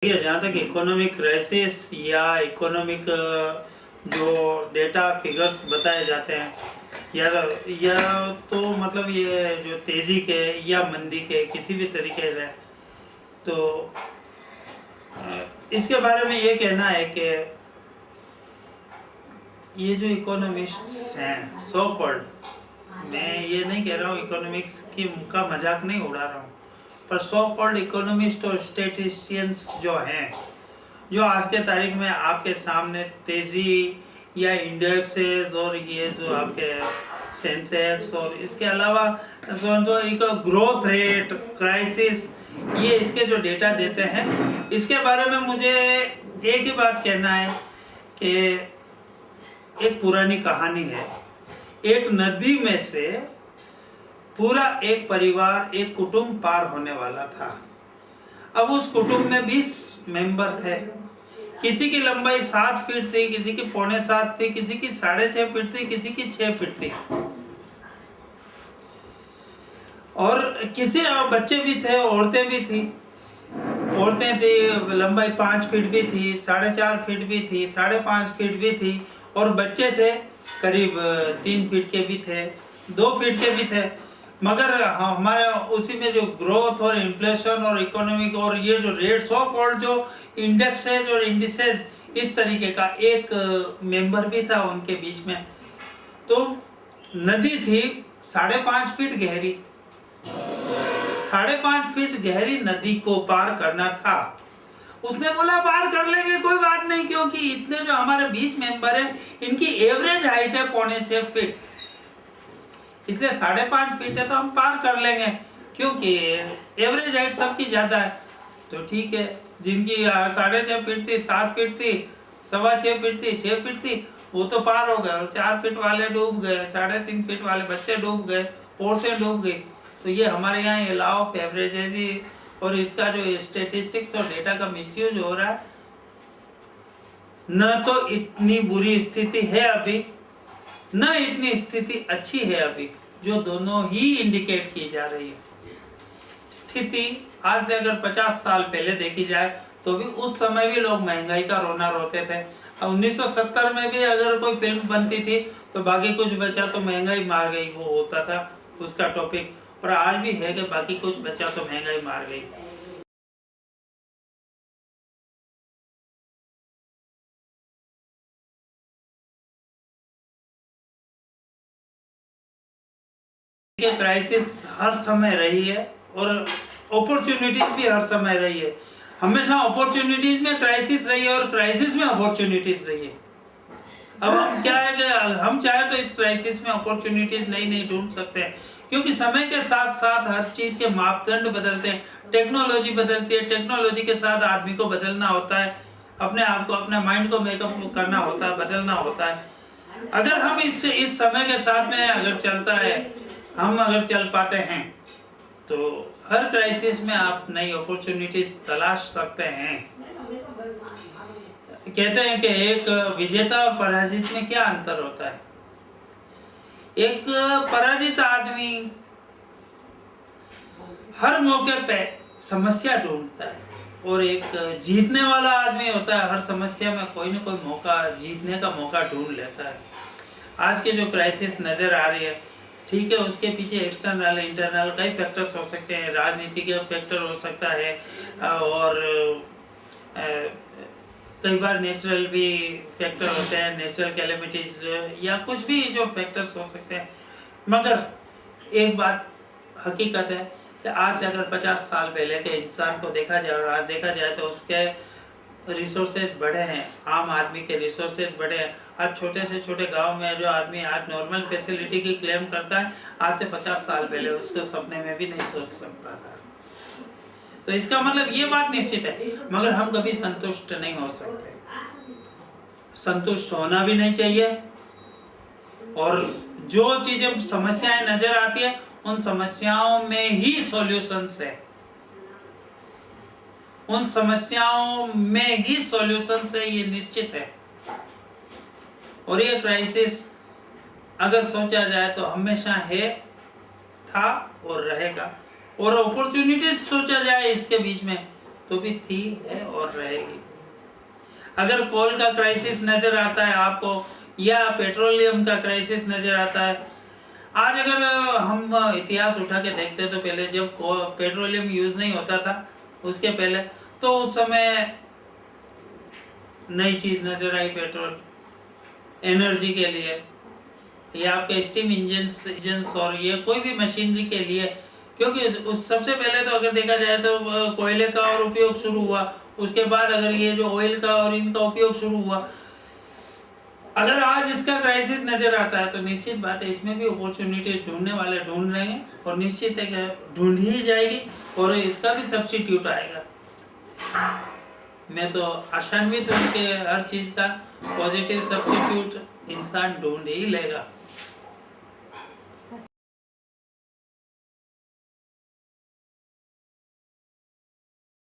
जहाँ तक economic crisis या इकोनॉमिक जो डेटा फिगर्स बताए जाते हैं या तो मतलब ये जो तेज़ी के या मंदी के किसी भी तरीके से, तो इसके बारे में ये कहना है कि ये जो इकोनॉमिस्ट्स हैं सो कॉल्ड, मैं ये नहीं कह रहा हूँ इकोनॉमिक्स की का मजाक नहीं उड़ा रहा हूँ, पर सो कॉल्ड इकोनॉमिस्ट और स्टेटिशियंस जो हैं, जो आज के तारीख में आपके सामने तेज़ी या इंडेक्सेस और ये जो आपके सेंसेक्स और इसके अलावा जो ग्रोथ रेट क्राइसिस ये इसके जो डेटा देते हैं, इसके बारे में मुझे एक ही बात कहना है कि एक पुरानी कहानी है। एक नदी में से पूरा एक परिवार, एक कुटुंब पार होने वाला था। अब उस कुटुंब में 20 मेंबर थे। किसी की लंबाई 7 फीट थी, किसी की 6.25 थी, किसी की 6.5 फीट थी, किसी की 6 फीट थी, और किसी बच्चे भी थे, औरतें भी थी। औरतें थी, लंबाई 5 फीट भी थी, 4.5 फीट भी थी, 5.5 फीट भी थी, और बच्चे थे करीब 3 फीट के भी थे, 2 फीट के भी थे। मगर हमारे उसी में जो ग्रोथ और इन्फ्लेशन और इकोनॉमिक और ये जो रेट सो कॉल्ड जो इंडेक्सेज और इंडिसेज इस तरीके का एक मेंबर भी था उनके बीच में। तो नदी थी 5.5 फीट गहरी, 5.5 फीट गहरी नदी को पार करना था। उसने बोला पार कर लेंगे, कोई बात नहीं, क्योंकि इतने जो हमारे 20 मेंबर हैं इनकी एवरेज हाइट है 6.25 फीट, इसलिए 5.5 फीट है तो हम पार कर लेंगे, क्योंकि एवरेज हाइट सबकी ज्यादा है। तो ठीक है, जिनकी 6.5 फीट थी, 7 फीट थी, 6.25 फीट थी, 6 फीट थी, वो तो पार हो गए, और 4 फीट वाले डूब गए, 3.5 फीट वाले बच्चे डूब गए, औरतें डूब गई। तो ये हमारे यहाँ ये लॉ ऑफ एवरेजेस ही, और इसका जो स्टेटिस्टिक्स और डेटा का मिसयूज हो रहा है। न तो इतनी बुरी स्थिति है अभी, न इतनी स्थिति अच्छी है अभी, जो दोनों ही इंडिकेट की जा रही है। स्थिति आज से अगर 50 साल पहले देखी जाए तो भी उस समय भी लोग महंगाई का रोना रोते थे। 1970 में भी अगर कोई फिल्म बनती थी तो बाकी कुछ बचा तो महंगाई मार गई, वो होता था उसका टॉपिक, और आज भी है कि बाकी कुछ बचा तो महंगाई मार गई। क्राइसिस हर समय रही है और अपॉर्चुनिटीज भी हर समय रही है। हमेशा अपॉर्चुनिटीज में क्राइसिस रही है और क्राइसिस में अपॉर्चुनिटीज रही है। अब हम क्या है कि हम चाहे तो इस क्राइसिस में अपॉर्चुनिटीज नई नई ढूंढ सकते हैं, क्योंकि समय के साथ साथ हर चीज के मापदंड बदलते हैं, टेक्नोलॉजी बदलती है, टेक्नोलॉजी के साथ आदमी को बदलना होता है, अपने आप को, अपने माइंड को मेकअप करना होता है, बदलना होता है। अगर हम इस समय के साथ में अगर चलता है, हम अगर चल पाते हैं, तो हर क्राइसिस में आप नई अपॉर्चुनिटीज तलाश सकते हैं। कहते हैं कि एक विजेता और पराजित में क्या अंतर होता है। एक पराजित आदमी हर मौके पे समस्या ढूंढता है, और एक जीतने वाला आदमी होता है हर समस्या में कोई ना कोई मौका, जीतने का मौका ढूंढ लेता है। आज के जो क्राइसिस नज़र आ रही है, ठीक है, उसके पीछे एक्सटर्नल इंटरनल कई फैक्टर्स हो सकते हैं, राजनीति के फैक्टर हो सकता है, और कई बार नेचुरल भी फैक्टर होते हैं, नेचुरल कैलेमिटीज या कुछ भी जो फैक्टर्स हो सकते हैं। मगर एक बात हकीकत है कि आज से अगर 50 साल पहले के इंसान को देखा जाए और आज देखा जाए तो उसके रिसोर्सेज बढ़े हैं, आम आदमी के रिसोर्सेज बढ़े हैं। आज छोटे से छोटे गांव में जो आदमी आज नॉर्मल फैसिलिटी की क्लेम करता है, आज से 50 साल पहले उसको सपने में भी नहीं सोच सकता था। तो इसका मतलब ये बात निश्चित है, मगर हम कभी संतुष्ट नहीं हो सकते, संतुष्ट होना भी नहीं चाहिए। और जो चीजें समस्याएं नजर आती है उन समस्याओं में ही सॉल्यूशंस है, उन समस्याओं में ही सॉल्यूशंस है, ये निश्चित है। और ये क्राइसिस अगर सोचा जाए तो हमेशा है, था और रहेगा। और अपॉर्चुनिटीज सोचा जाए इसके बीच में तो भी थी, है और रहेगी। अगर कोल का क्राइसिस नजर आता है आपको या पेट्रोलियम का क्राइसिस नजर आता है, आज अगर हम इतिहास उठा के देखते हैं तो पहले जब पेट्रोलियम यूज नहीं होता था उसके पहले, तो उस समय नई चीज नजर आई पेट्रोल एनर्जी के लिए, या आपके स्टीम इंजन्स और ये कोई भी मशीनरी के लिए, क्योंकि उस सबसे पहले तो अगर देखा जाए तो कोयले का और उपयोग शुरू हुआ, उसके बाद अगर ये जो ऑयल का और इनका उपयोग शुरू हुआ, अगर आज इसका क्राइसिस नजर आता है तो निश्चित बात है इसमें भी अपॉर्चुनिटीज ढूंढने वाले ढूंढ रहे हैं और निश्चित है कि ढूंढ ही जाएगी और इसका भी सब्स्टिट्यूट आएगा। मैं तो आशान्वित हूँ कि हर चीज़ का पॉजिटिव सब्स्टिट्यूट इंसान ढूंढ ही लेगा।